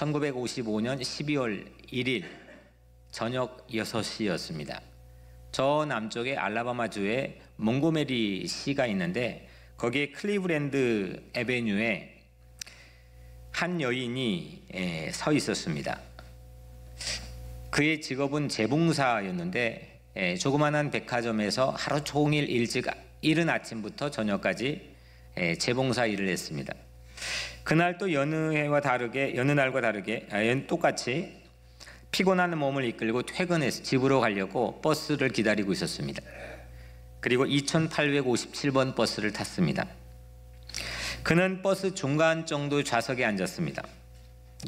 1955년 12월 1일 저녁 6시였습니다. 저 남쪽에 알라바마주에 몽고메리 시가 있는데 거기에 클리브랜드 애베뉴에 한 여인이 서 있었습니다. 그의 직업은 재봉사였는데 조그마한 백화점에서 하루 종일 이른 아침부터 저녁까지 재봉사 일을 했습니다. 그날 또 여느 날과 다르게 똑같이 피곤한 몸을 이끌고 퇴근해서 집으로 가려고 버스를 기다리고 있었습니다. 그리고 2857번 버스를 탔습니다. 그는 버스 중간 정도 좌석에 앉았습니다.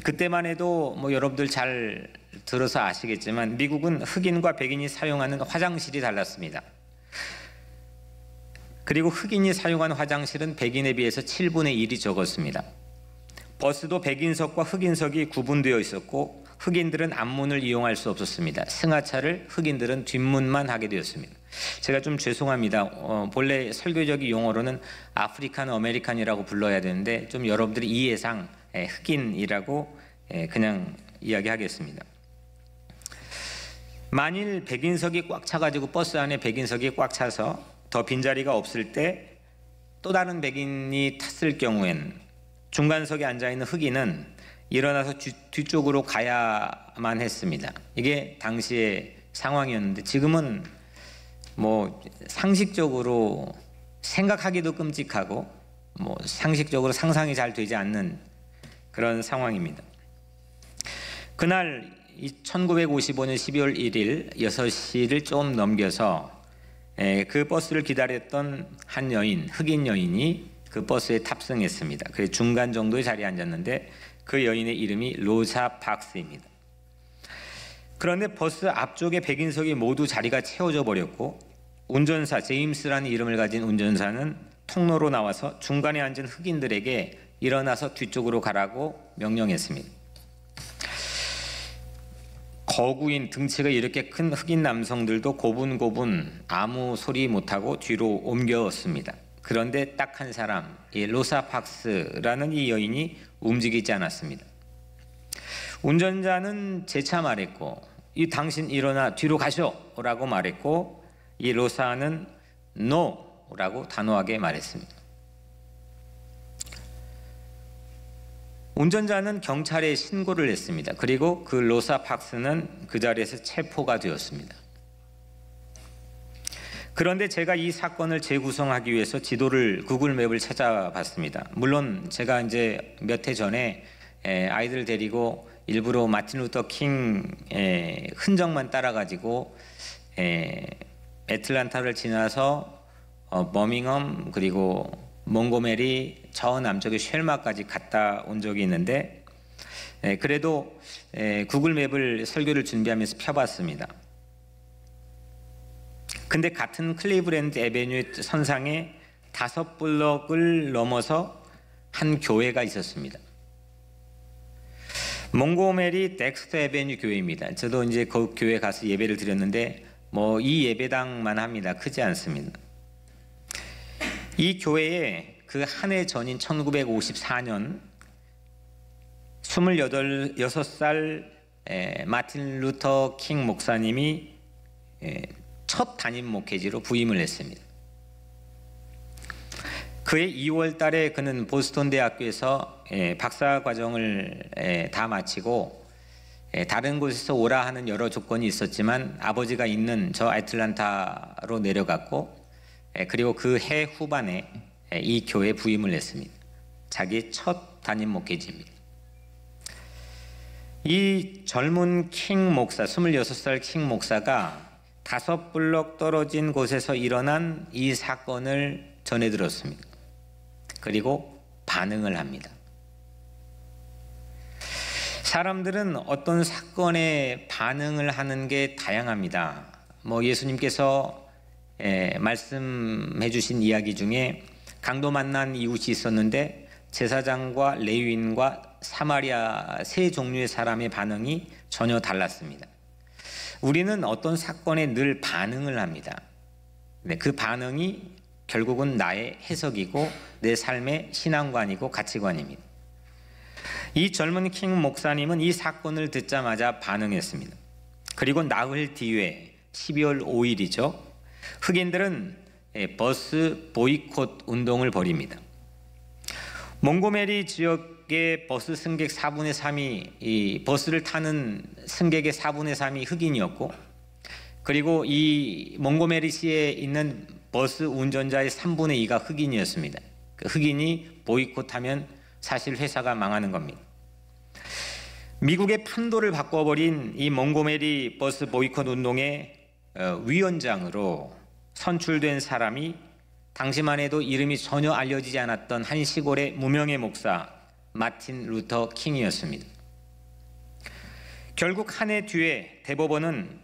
그때만 해도 여러분들 잘 들어서 아시겠지만 미국은 흑인과 백인이 사용하는 화장실이 달랐습니다. 그리고 흑인이 사용한 화장실은 백인에 비해서 7분의 1이 적었습니다. 버스도 백인석과 흑인석이 구분되어 있었고 흑인들은 앞문을 이용할 수 없었습니다. 승하차를 흑인들은 뒷문만 하게 되었습니다. 제가 좀 죄송합니다. 본래 설교적인 용어로는 아프리칸 아메리칸이라고 불러야 되는데 좀 여러분들이 이해상 흑인이라고 그냥 이야기하겠습니다. 만일 백인석이 꽉 차가지고 버스 안에 백인석이 꽉 차서 더 빈자리가 없을 때 또 다른 백인이 탔을 경우엔 중간석에 앉아있는 흑인은 일어나서 뒤쪽으로 가야만 했습니다. 이게 당시의 상황이었는데 지금은 상식적으로 생각하기도 끔찍하고 상식적으로 상상이 잘 되지 않는 그런 상황입니다. 그날 1955년 12월 1일 6시를 좀 넘겨서 그 버스를 기다렸던 한 여인, 흑인 여인이 그 버스에 탑승했습니다. 그 중간 정도의 자리에 앉았는데 그 여인의 이름이 로사 박스입니다. 그런데 버스 앞쪽에 백인석이 모두 자리가 채워져 버렸고 운전사 제임스라는 이름을 가진 운전사는 통로로 나와서 중간에 앉은 흑인들에게 일어나서 뒤쪽으로 가라고 명령했습니다. 거구인 등치가 이렇게 큰 흑인 남성들도 고분고분 아무 소리 못하고 뒤로 옮겼습니다. 그런데 딱 한 사람, 이 로사 박스라는 이 여인이 움직이지 않았습니다. 운전자는 재차 말했고 이 당신 일어나 뒤로 가쇼라고 말했고 이 로사는 노라고 단호하게 말했습니다. 운전자는 경찰에 신고를 했습니다. 그리고 그 로사 박스는 그 자리에서 체포가 되었습니다. 그런데 제가 이 사건을 재구성하기 위해서 구글 맵을 찾아봤습니다. 물론 제가 이제 몇 해 전에 아이들 데리고 일부러 마틴 루터 킹 흔적만 따라가지고 애틀란타를 지나서 버밍엄 그리고 몽고메리 저 남쪽의 쉘마까지 갔다 온 적이 있는데 그래도 구글 맵을 설교를 준비하면서 펴봤습니다. 근데 같은 클리브랜드 애베뉴 선상에 5블럭을 넘어서 한 교회가 있었습니다. 몽고메리 덱스터 애베뉴 교회입니다. 저도 이제 그 교회 가서 예배를 드렸는데 이 예배당만 합니다. 크지 않습니다. 이 교회에 그 한 해 전인 1954년 26살 마틴 루터 킹 목사님이 첫 담임 목회지로 부임을 했습니다. 그해 2월 달에 그는 보스턴 대학교에서 박사 과정을 다 마치고 다른 곳에서 오라 하는 여러 조건이 있었지만 아버지가 있는 저 애틀란타로 내려갔고 그리고 그 해 후반에 이 교회에 부임을 했습니다. 자기 첫 담임 목회지입니다. 이 젊은 킹 목사, 26살 킹 목사가 5블럭 떨어진 곳에서 일어난 이 사건을 전해 들었습니다. 그리고 반응을 합니다. 사람들은 어떤 사건에 반응을 하는 게 다양합니다. 예수님께서 말씀해 주신 이야기 중에 강도 만난 이웃이 있었는데 제사장과 레위인과 사마리아 세 종류의 사람의 반응이 전혀 달랐습니다. 우리는 어떤 사건에 늘 반응을 합니다. 그 반응이 결국은 나의 해석이고 내 삶의 신앙관이고 가치관입니다. 이 젊은 킹 목사님은 이 사건을 듣자마자 반응했습니다. 그리고 나흘 뒤에 12월 5일이죠. 흑인들은 버스 보이콧 운동을 벌입니다. 몽고메리 지역의 버스 승객 4분의 3이 이 버스를 타는 승객의 4분의 3이 흑인이었고, 그리고 이 몽고메리시에 있는 버스 운전자의 3분의 2가 흑인이었습니다. 그 흑인이 보이콧하면 사실 회사가 망하는 겁니다. 미국의 판도를 바꿔버린 이 몽고메리 버스 보이콧 운동의 위원장으로 선출된 사람이 당시만 해도 이름이 전혀 알려지지 않았던 한 시골의 무명의 목사 마틴 루터 킹이었습니다. 결국 한 해 뒤에 대법원은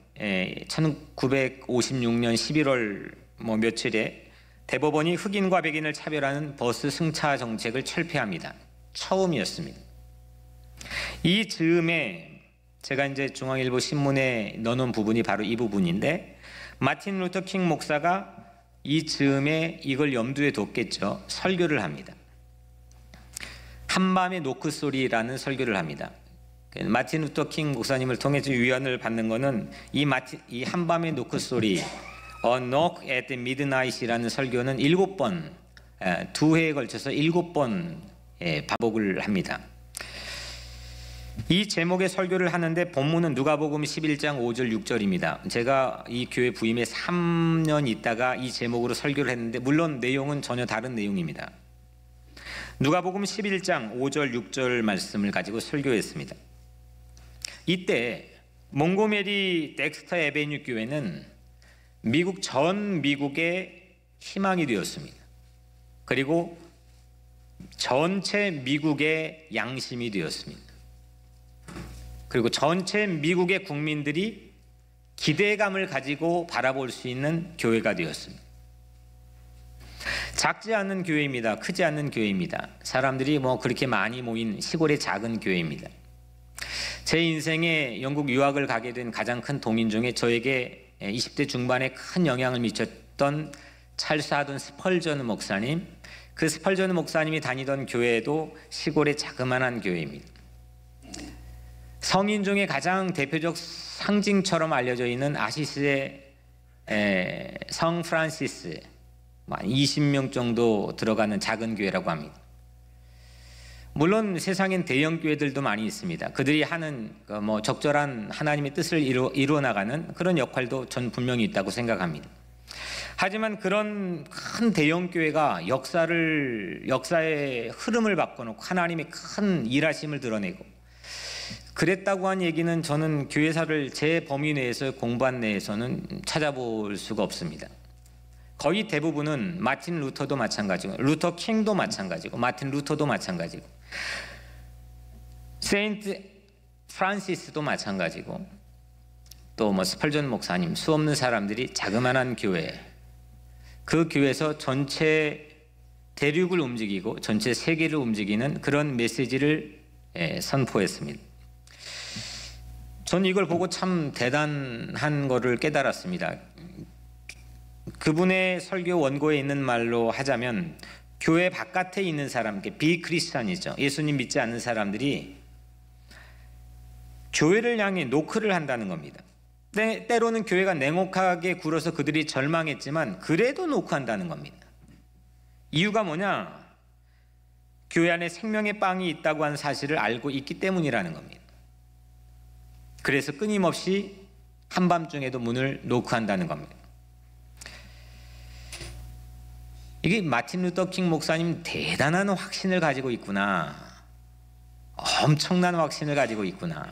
1956년 11월 며칠에 대법원이 흑인과 백인을 차별하는 버스 승차 정책을 철폐합니다. 처음이었습니다. 이 즈음에 제가 이제 중앙일보 신문에 넣어놓은 부분이 바로 이 부분인데, 마틴 루터 킹 목사가 이 즈음에 이걸 염두에 뒀겠죠. 설교를 합니다. 한밤의 노크 소리라는 설교를 합니다. 마틴 루터 킹 목사님을 통해서 위안을 받는 것은 이 한밤의 노크 소리, A Knock at Midnight이라는 설교는 7번, 2회에 걸쳐서 7번 반복을 합니다. 이 제목의 설교를 하는데 본문은 누가복음 11장 5절 6절입니다. 제가 이 교회 부임에 3년 있다가 이 제목으로 설교를 했는데 물론 내용은 전혀 다른 내용입니다. 누가복음 11장 5절 6절 말씀을 가지고 설교했습니다. 이때 몽고메리 덱스터 에베뉴 교회는 전 미국의 희망이 되었습니다. 그리고 전체 미국의 양심이 되었습니다. 그리고 전체 미국의 국민들이 기대감을 가지고 바라볼 수 있는 교회가 되었습니다. 작지 않은 교회입니다. 크지 않은 교회입니다. 사람들이 그렇게 많이 모인 시골의 작은 교회입니다. 제 인생에 영국 유학을 가게 된 가장 큰 동인 중에 저에게 20대 중반에 큰 영향을 미쳤던 찰스 하돈 스펄전 목사님, 그 스펄전 목사님이 다니던 교회도 시골의 자그마한 교회입니다. 성인 중에 가장 대표적 상징처럼 알려져 있는 아시스의 성 프란시스, 20명 정도 들어가는 작은 교회라고 합니다. 물론 세상엔 대형 교회들도 많이 있습니다. 그들이 하는 적절한 하나님의 뜻을 이루어 나가는 그런 역할도 전 분명히 있다고 생각합니다. 하지만 그런 큰 대형 교회가 역사의 흐름을 바꿔놓고 하나님의 큰 일하심을 드러내고 그랬다고 한 얘기는 저는 교회사를 제 범위 내에서 공부한 내에서는 찾아볼 수가 없습니다. 거의 대부분은 마틴 루터도 마찬가지고, 루터 킹도 마찬가지고, 마틴 루터도 마찬가지고, 세인트 프란시스도 마찬가지고, 또 스펄전 목사님, 수 없는 사람들이 자그마한 교회, 그 교회에서 전체 대륙을 움직이고 전체 세계를 움직이는 그런 메시지를 선포했습니다. 전 이걸 보고 참 대단한 거를 깨달았습니다. 그분의 설교 원고에 있는 말로 하자면 교회 바깥에 있는 사람, 비크리스찬이죠. 예수님 믿지 않는 사람들이 교회를 향해 노크를 한다는 겁니다. 때로는 교회가 냉혹하게 굴어서 그들이 절망했지만 그래도 노크한다는 겁니다. 이유가 뭐냐? 교회 안에 생명의 빵이 있다고 하는 사실을 알고 있기 때문이라는 겁니다. 그래서 끊임없이 한밤중에도 문을 노크한다는 겁니다. 이게 마틴 루터 킹 목사님 대단한 확신을 가지고 있구나. 엄청난 확신을 가지고 있구나.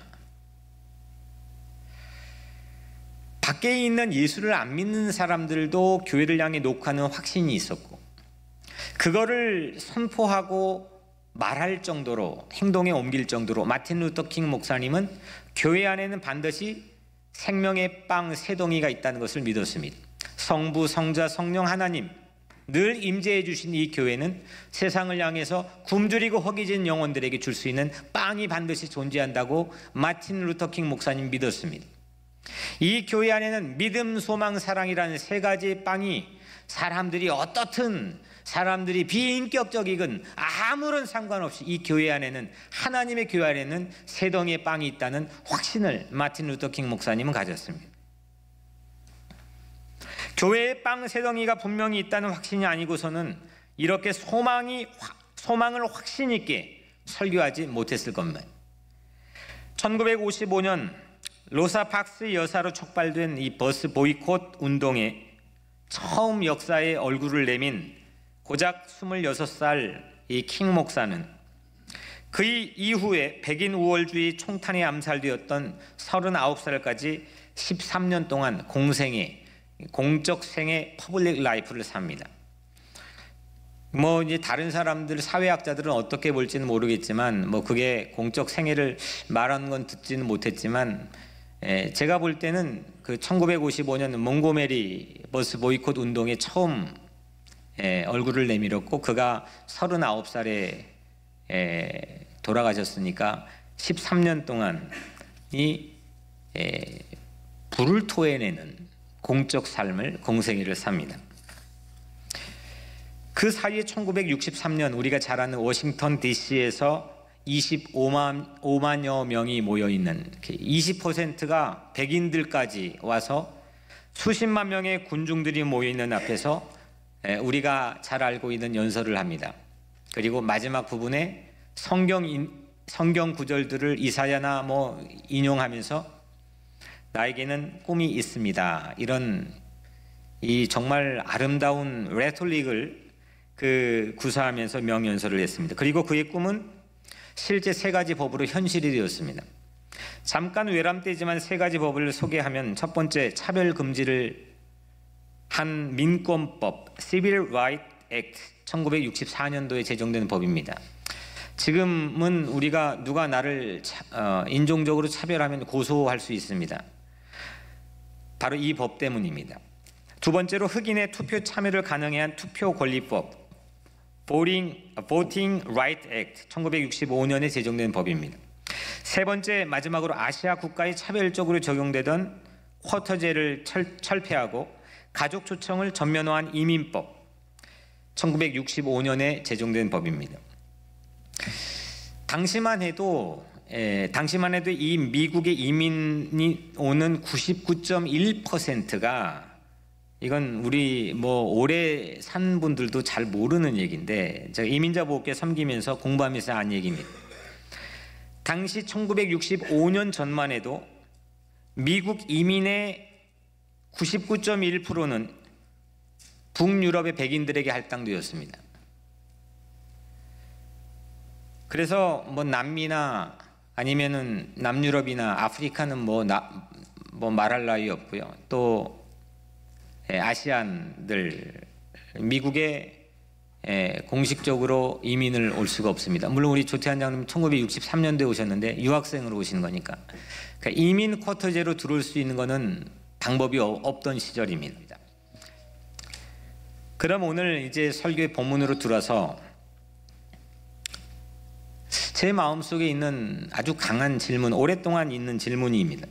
밖에 있는 예수를 안 믿는 사람들도 교회를 향해 노크하는 확신이 있었고 그거를 선포하고 말할 정도로 행동에 옮길 정도로 마틴 루터 킹 목사님은 교회 안에는 반드시 생명의 빵 세 덩이가 있다는 것을 믿었습니다. 성부, 성자, 성령 하나님 늘 임재해 주신 이 교회는 세상을 향해서 굶주리고 허기진 영혼들에게 줄 수 있는 빵이 반드시 존재한다고 마틴 루터 킹 목사님 믿었습니다. 이 교회 안에는 믿음, 소망, 사랑이라는 세 가지 빵이 사람들이 어떻든, 사람들이 비인격적이건 아무런 상관없이 이 교회 안에는, 하나님의 교회 안에는 세 덩이의 빵이 있다는 확신을 마틴 루터 킹 목사님은 가졌습니다. 교회에 빵 세 덩이가 분명히 있다는 확신이 아니고서는 이렇게 소망을 확신 있게 설교하지 못했을 겁니다. 1955년 로사 박스 여사로 촉발된 이 버스 보이콧 운동에 처음 역사에 얼굴을 내민 고작 26살 이 킹 목사는 그 이후에 백인 우월주의 총탄에 암살되었던 39살까지 13년 동안 공적 생애 퍼블릭 라이프를 삽니다. 뭐 이제 다른 사람들, 사회학자들은 어떻게 볼지는 모르겠지만 그게 공적 생애를 말하는 건 듣지는 못했지만, 제가 볼 때는 그 1955년 몽고메리 버스 보이콧 운동에 처음 얼굴을 내밀었고, 그가 39살에 돌아가셨으니까 13년 동안 이 불을 토해내는 공적 삶을, 공생애를 삽니다. 그 사이에 1963년 우리가 잘 아는 워싱턴 DC에서 25만여 명이 모여있는 20%가 백인들까지 와서 수십만 명의 군중들이 모여있는 앞에서 우리가 잘 알고 있는 연설을 합니다. 그리고 마지막 부분에 성경 구절들을 이사야나 인용하면서 나에게는 꿈이 있습니다, 이런 이 정말 아름다운 레토릭을 구사하면서 명연설을 했습니다. 그리고 그의 꿈은 실제 3가지 법으로 현실이 되었습니다. 잠깐 외람되지만 3가지 법을 소개하면, 첫 번째, 차별 금지를 한 민권법 Civil Rights Act 1964년도에 제정된 법입니다. 지금은 우리가 누가 나를 인종적으로 차별하면 고소할 수 있습니다. 바로 이 법 때문입니다. 두 번째로 흑인의 투표 참여를 가능해 한 투표권리법 Voting Rights Act 1965년에 제정된 법입니다. 세 번째, 마지막으로 아시아 국가에 차별적으로 적용되던 쿼터제를 철폐하고 가족 초청을 전면화한 이민법 1965년에 제정된 법입니다. 당시만 해도 이 미국의 이민이 오는 99.1%가, 이건 우리 오래 산 분들도 잘 모르는 얘기인데, 제가 이민자 보호교회 섬기면서 공부하면서 한 얘기입니다. 당시 1965년 전만 해도 미국 이민의 99.1%는 북유럽의 백인들에게 할당되었습니다. 그래서 남미나 아니면은 남유럽이나 아프리카는 말할 나위 없고요. 또 아시안들, 미국에 공식적으로 이민을 올 수가 없습니다. 물론 우리 조태한 장님 1963년도에 오셨는데 유학생으로 오신 거니까. 그러니까 이민 쿼터제로 들어올 수 있는 거는 방법이 없던 시절입니다. 그럼 오늘 이제 설교의 본문으로 들어서 제 마음속에 있는 아주 강한 질문, 오랫동안 있는 질문입니다.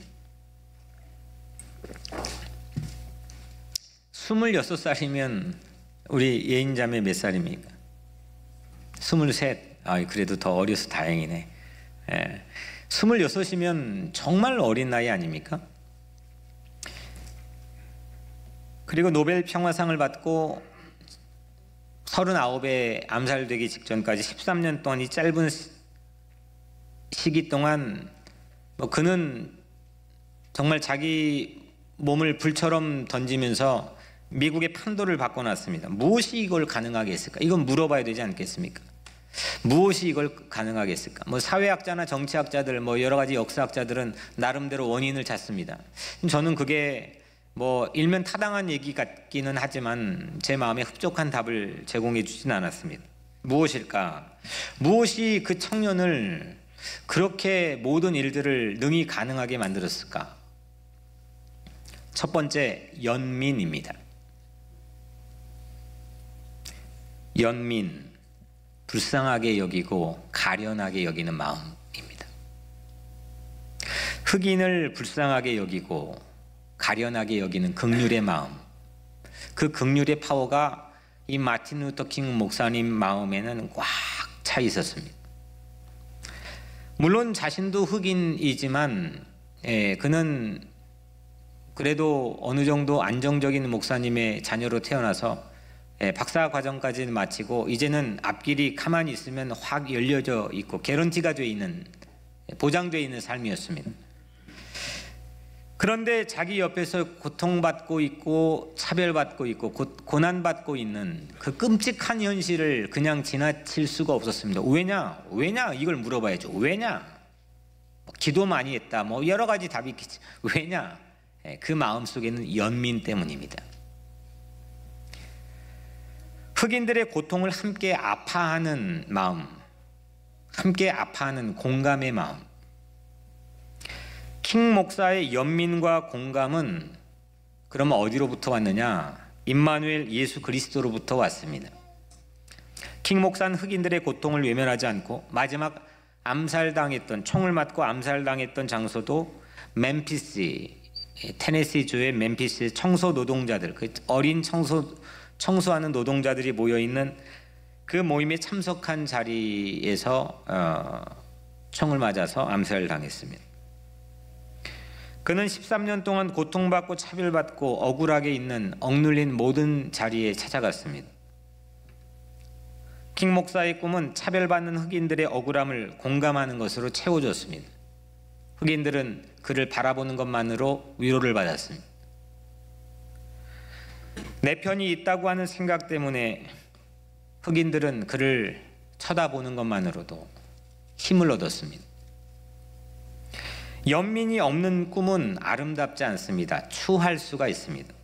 26살이면 우리 예인자매 몇 살입니까? 23. 그래도 더 어려서 다행이네. 26이면 정말 어린 나이 아닙니까? 그리고 노벨 평화상을 받고 39에 암살되기 직전까지 13년 동안, 이 짧은 시기 동안 그는 정말 자기 몸을 불처럼 던지면서 미국의 판도를 바꿔놨습니다. 무엇이 이걸 가능하게 했을까? 이건 물어봐야 되지 않겠습니까? 무엇이 이걸 가능하게 했을까? 사회학자나 정치학자들, 여러 가지 역사학자들은 나름대로 원인을 찾습니다. 저는 그게 일면 타당한 얘기 같기는 하지만 제 마음에 흡족한 답을 제공해 주진 않았습니다. 무엇일까? 무엇이 그 청년을 그렇게 모든 일들을 능히 가능하게 만들었을까? 첫 번째, 연민입니다. 연민, 불쌍하게 여기고 가련하게 여기는 마음입니다. 흑인을 불쌍하게 여기고 가련하게 여기는 긍휼의 마음, 그 긍휼의 파워가 이 마틴 루터 킹 목사님 마음에는 꽉 차 있었습니다. 물론 자신도 흑인이지만 그는 그래도 어느 정도 안정적인 목사님의 자녀로 태어나서 박사 과정까지는 마치고 이제는 앞길이 가만히 있으면 확 열려져 있고 개런티가 돼 있는, 보장되어 있는 삶이었습니다. 그런데 자기 옆에서 고통받고 있고 차별받고 있고 고난받고 있는 그 끔찍한 현실을 그냥 지나칠 수가 없었습니다. 왜냐? 이걸 물어봐야죠. 왜냐? 기도 많이 했다. 뭐 여러 가지 답이 있겠지. 왜냐? 그 마음속에는 연민 때문입니다. 흑인들의 고통을 함께 아파하는 마음, 함께 아파하는 공감의 마음. 킹 목사의 연민과 공감은 그러면 어디로부터 왔느냐? 임마누엘 예수 그리스도로부터 왔습니다. 킹 목사는 흑인들의 고통을 외면하지 않고 마지막 암살당했던, 총을 맞고 암살당했던 장소도 멤피스, 테네시주의 멤피스 청소 노동자들, 그 어린 청소하는 노동자들이 모여있는 그 모임에 참석한 자리에서 총을 맞아서 암살당했습니다. 그는 13년 동안 고통받고 차별받고 억울하게 있는 억눌린 모든 자리에 찾아갔습니다. 킹 목사의 꿈은 차별받는 흑인들의 억울함을 공감하는 것으로 채워졌습니다. 흑인들은 그를 바라보는 것만으로 위로를 받았습니다. 내 편이 있다고 하는 생각 때문에 흑인들은 그를 쳐다보는 것만으로도 힘을 얻었습니다. 연민이 없는 꿈은 아름답지 않습니다. 추할 수가 있습니다.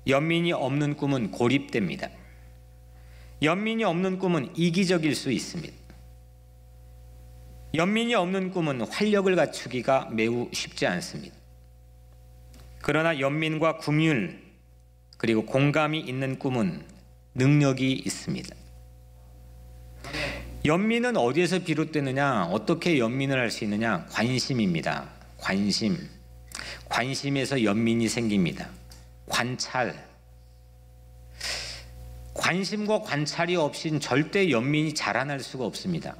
연민이 없는 꿈은 고립됩니다. 연민이 없는 꿈은 이기적일 수 있습니다. 연민이 없는 꿈은 활력을 갖추기가 매우 쉽지 않습니다. 그러나 연민과 긍휼 그리고 공감이 있는 꿈은 능력이 있습니다. 연민은 어디에서 비롯되느냐? 어떻게 연민을 할 수 있느냐? 관심입니다. 관심에서 연민이 생깁니다. 관심과 관찰이 없이는 절대 연민이 자라날 수가 없습니다.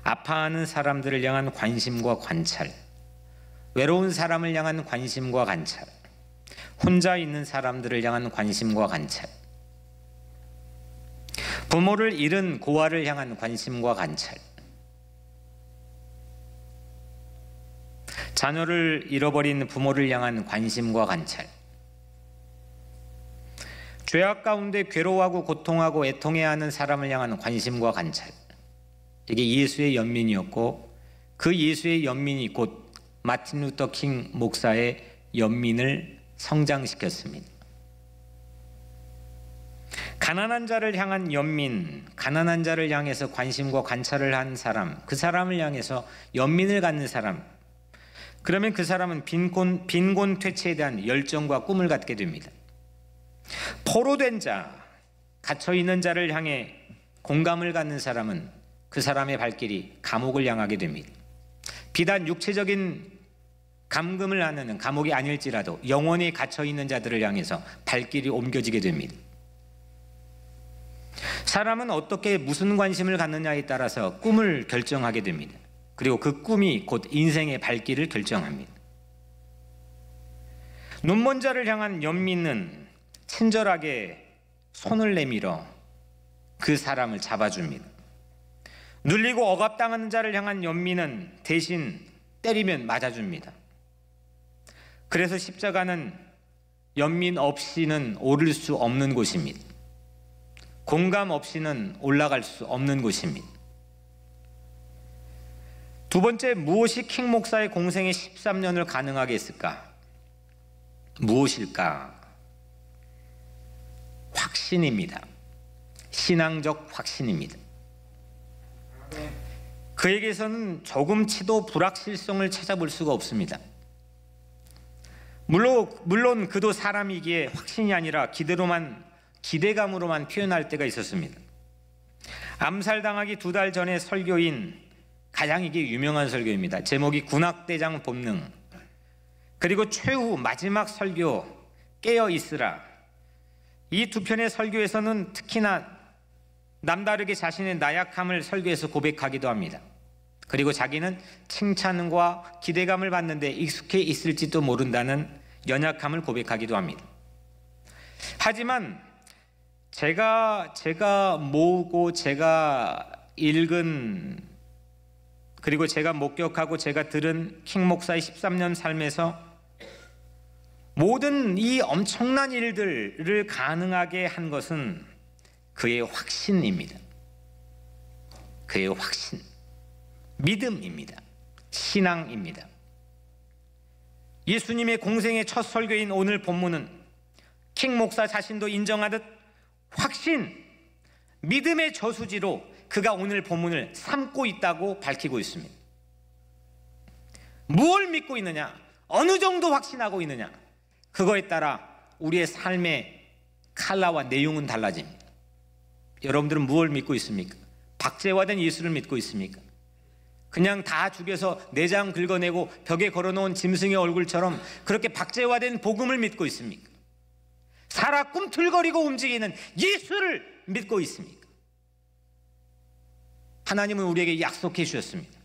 아파하는 사람들을 향한 관심과 관찰, 외로운 사람을 향한 관심과 관찰, 혼자 있는 사람들을 향한 관심과 관찰, 부모를 잃은 고아를 향한 관심과 관찰, 자녀를 잃어버린 부모를 향한 관심과 관찰, 죄악 가운데 괴로워하고 고통하고 애통해야 하는 사람을 향한 관심과 관찰. 이게 예수의 연민이었고 그 예수의 연민이 곧 마틴 루터 킹 목사의 연민을 성장시켰습니다. 가난한 자를 향한 연민, 가난한 자를 향해서 관심과 관찰을 한 사람, 그 사람을 향해서 연민을 갖는 사람, 그러면 그 사람은 빈곤 퇴치에 대한 열정과 꿈을 갖게 됩니다. 포로된 자, 갇혀있는 자를 향해 공감을 갖는 사람은 그 사람의 발길이 감옥을 향하게 됩니다. 비단 육체적인 감금을 하는 감옥이 아닐지라도 영원히 갇혀있는 자들을 향해서 발길이 옮겨지게 됩니다. 사람은 어떻게 무슨 관심을 갖느냐에 따라서 꿈을 결정하게 됩니다. 그리고 그 꿈이 곧 인생의 발길을 결정합니다. 눈먼 자를 향한 연민은 친절하게 손을 내밀어 그 사람을 잡아줍니다. 눌리고 억압당하는 자를 향한 연민은 대신 때리면 맞아줍니다. 그래서 십자가는 연민 없이는 오를 수 없는 곳입니다. 공감 없이는 올라갈 수 없는 곳입니다. 두 번째, 무엇이 킹 목사의 공생의 13년을 가능하게 했을까? 무엇일까? 확신입니다. 신앙적 확신입니다. 그에게서는 조금치도 불확실성을 찾아볼 수가 없습니다. 물론 그도 사람이기에 확신이 아니라 기대감으로만 표현할 때가 있었습니다. 암살당하기 2달 전에 설교인 가장 이게 유명한 설교입니다. 제목이 군악대장 본능. 그리고 최후 마지막 설교 깨어 있으라, 이 두 편의 설교에서는 특히나 남다르게 자신의 나약함을 설교에서 고백하기도 합니다. 그리고 자기는 칭찬과 기대감을 받는데 익숙해 있을지도 모른다는 연약함을 고백하기도 합니다. 하지만 제가 모으고 제가 읽은, 그리고 제가 목격하고 제가 들은 킹 목사의 13년 삶에서 모든 이 엄청난 일들을 가능하게 한 것은 그의 확신입니다. 그의 확신, 믿음입니다. 신앙입니다. 예수님의 공생의 첫 설교인 오늘 본문은 킹 목사 자신도 인정하듯 확신, 믿음의 저수지로 그가 오늘 본문을 삼고 있다고 밝히고 있습니다. 무엇을 믿고 있느냐, 어느 정도 확신하고 있느냐, 그거에 따라 우리의 삶의 컬러와 내용은 달라집니다. 여러분들은 무엇을 믿고 있습니까? 박제화된 예수를 믿고 있습니까? 그냥 다 죽여서 내장 긁어내고 벽에 걸어놓은 짐승의 얼굴처럼 그렇게 박제화된 복음을 믿고 있습니까? 살아 꿈틀거리고 움직이는 예수를 믿고 있습니까? 하나님은 우리에게 약속해 주셨습니다.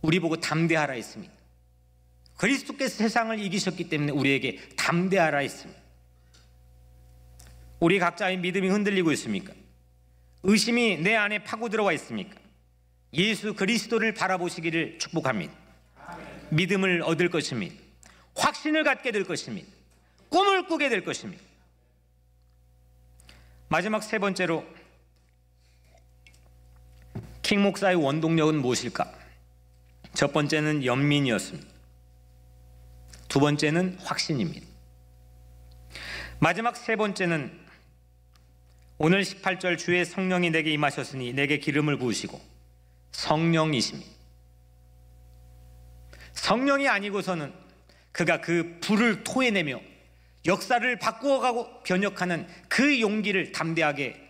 우리 보고 담대하라 했습니다. 그리스도께서 세상을 이기셨기 때문에 우리에게 담대하라 했습니다. 우리 각자의 믿음이 흔들리고 있습니까? 의심이 내 안에 파고 들어와 있습니까? 예수 그리스도를 바라보시기를 축복합니다. 믿음을 얻을 것입니다. 확신을 갖게 될 것입니다. 꿈을 꾸게 될 것입니다. 마지막 세 번째로 킹 목사의 원동력은 무엇일까? 첫 번째는 연민이었습니다. 두 번째는 확신입니다. 마지막 세 번째는 오늘 18절 주의 성령이 내게 임하셨으니 내게 기름을 부으시고, 성령이십니다. 성령이 아니고서는 그가 그 불을 토해내며 역사를 바꾸어가고 변혁하는 그 용기를 담대하게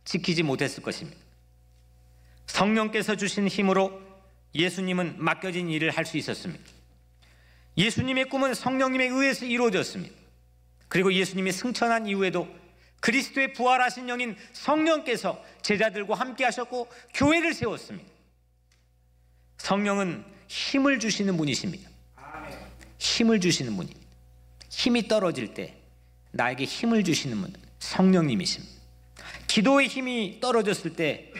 지키지 못했을 것입니다. 성령께서 주신 힘으로 예수님은 맡겨진 일을 할 수 있었습니다. 예수님의 꿈은 성령님에 의해서 이루어졌습니다. 그리고 예수님이 승천한 이후에도 그리스도의 부활하신 영인 성령께서 제자들과 함께 하셨고 교회를 세웠습니다. 성령은 힘을 주시는 분이십니다. 힘을 주시는 분입니다. 힘이 떨어질 때 나에게 힘을 주시는 분은 성령님이십니다. 기도의 힘이 떨어졌을 때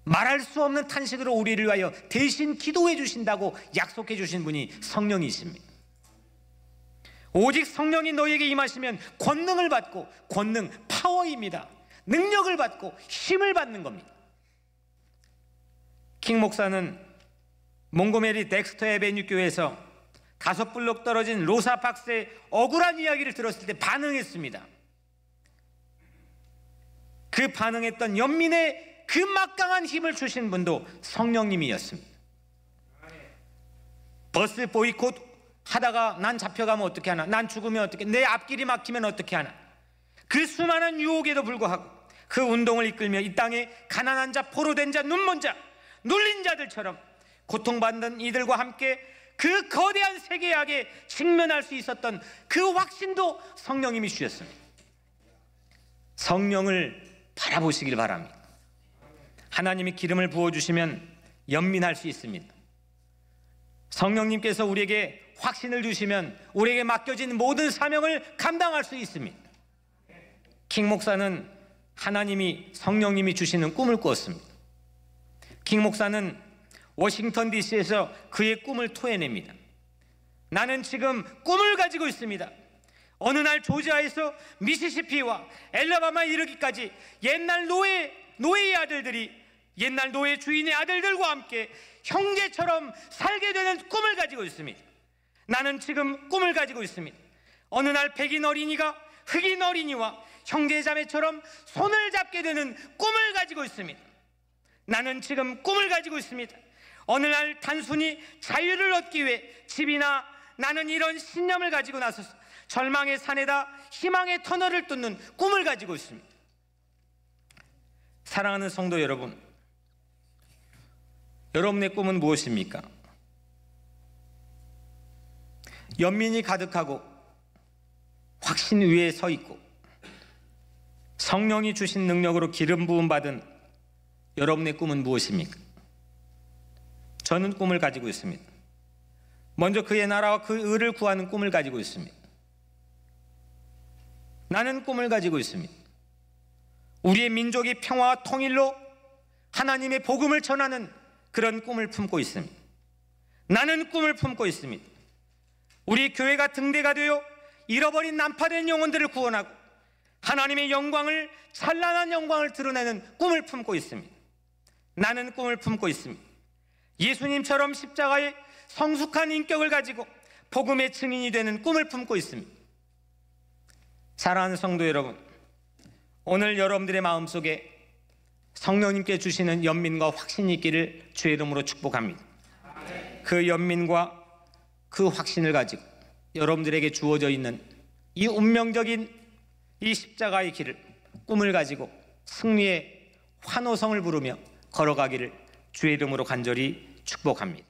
말할 수 없는 탄식으로 우리를 위하여 대신 기도해 주신다고 약속해 주신 분이 성령이십니다. 오직 성령이 너에게 임하시면 권능을 받고, 권능, 파워입니다. 능력을 받고 힘을 받는 겁니다. 킹 목사는 몽고메리 덱스터 에베뉴 교회에서 5블록 떨어진 로사 박스의 억울한 이야기를 들었을 때 반응했습니다. 그 반응했던 연민의 그 막강한 힘을 주신 분도 성령님이었습니다. 버스 보이콧 하다가 난 잡혀가면 어떻게 하나, 난 죽으면 어떻게, 내 앞길이 막히면 어떻게 하나, 그 수많은 유혹에도 불구하고 그 운동을 이끌며 이 땅에 가난한 자, 포로된 자, 눈먼 자, 눌린 자들처럼 고통받는 이들과 함께 그 거대한 세계약에 직면할 수 있었던 그 확신도 성령님이 주셨습니다. 성령을 바라보시길 바랍니다. 하나님이 기름을 부어주시면 연민할 수 있습니다. 성령님께서 우리에게 확신을 주시면 우리에게 맡겨진 모든 사명을 감당할 수 있습니다. 킹 목사는 하나님이, 성령님이 주시는 꿈을 꾸었습니다. 킹 목사는 워싱턴 DC에서 그의 꿈을 토해냅니다. 나는 지금 꿈을 가지고 있습니다. 어느 날 조지아에서 미시시피와 엘라바마에 이르기까지 옛날 노예의 아들들이 옛날 노예 주인의 아들들과 함께 형제처럼 살게 되는 꿈을 가지고 있습니다. 나는 지금 꿈을 가지고 있습니다. 어느 날 백인 어린이가 흑인 어린이와 형제자매처럼 손을 잡게 되는 꿈을 가지고 있습니다. 나는 지금 꿈을 가지고 있습니다. 어느 날 단순히 자유를 얻기 위해 집이나, 나는 이런 신념을 가지고 나서서 절망의 산에다 희망의 터널을 뚫는 꿈을 가지고 있습니다. 사랑하는 성도 여러분, 여러분의 꿈은 무엇입니까? 연민이 가득하고 확신 위에 서 있고 성령이 주신 능력으로 기름 부음 받은 여러분의 꿈은 무엇입니까? 저는 꿈을 가지고 있습니다. 먼저 그의 나라와 그 의를 구하는 꿈을 가지고 있습니다. 나는 꿈을 가지고 있습니다. 우리의 민족이 평화와 통일로 하나님의 복음을 전하는 그런 꿈을 품고 있습니다. 나는 꿈을 품고 있습니다. 우리 교회가 등대가 되어 잃어버린 난파된 영혼들을 구원하고 하나님의 영광을, 찬란한 영광을 드러내는 꿈을 품고 있습니다. 나는 꿈을 품고 있습니다. 예수님처럼 십자가의 성숙한 인격을 가지고 복음의 증인이 되는 꿈을 품고 있습니다. 사랑하는 성도 여러분, 오늘 여러분들의 마음속에 성령님께 주시는 연민과 확신이 있기를 주의 이름으로 축복합니다. 그 연민과 그 확신을 가지고 여러분들에게 주어져 있는 이 운명적인 이 십자가의 길을, 꿈을 가지고 승리의 환호성을 부르며 걸어가기를 주의 이름으로 간절히 축복합니다.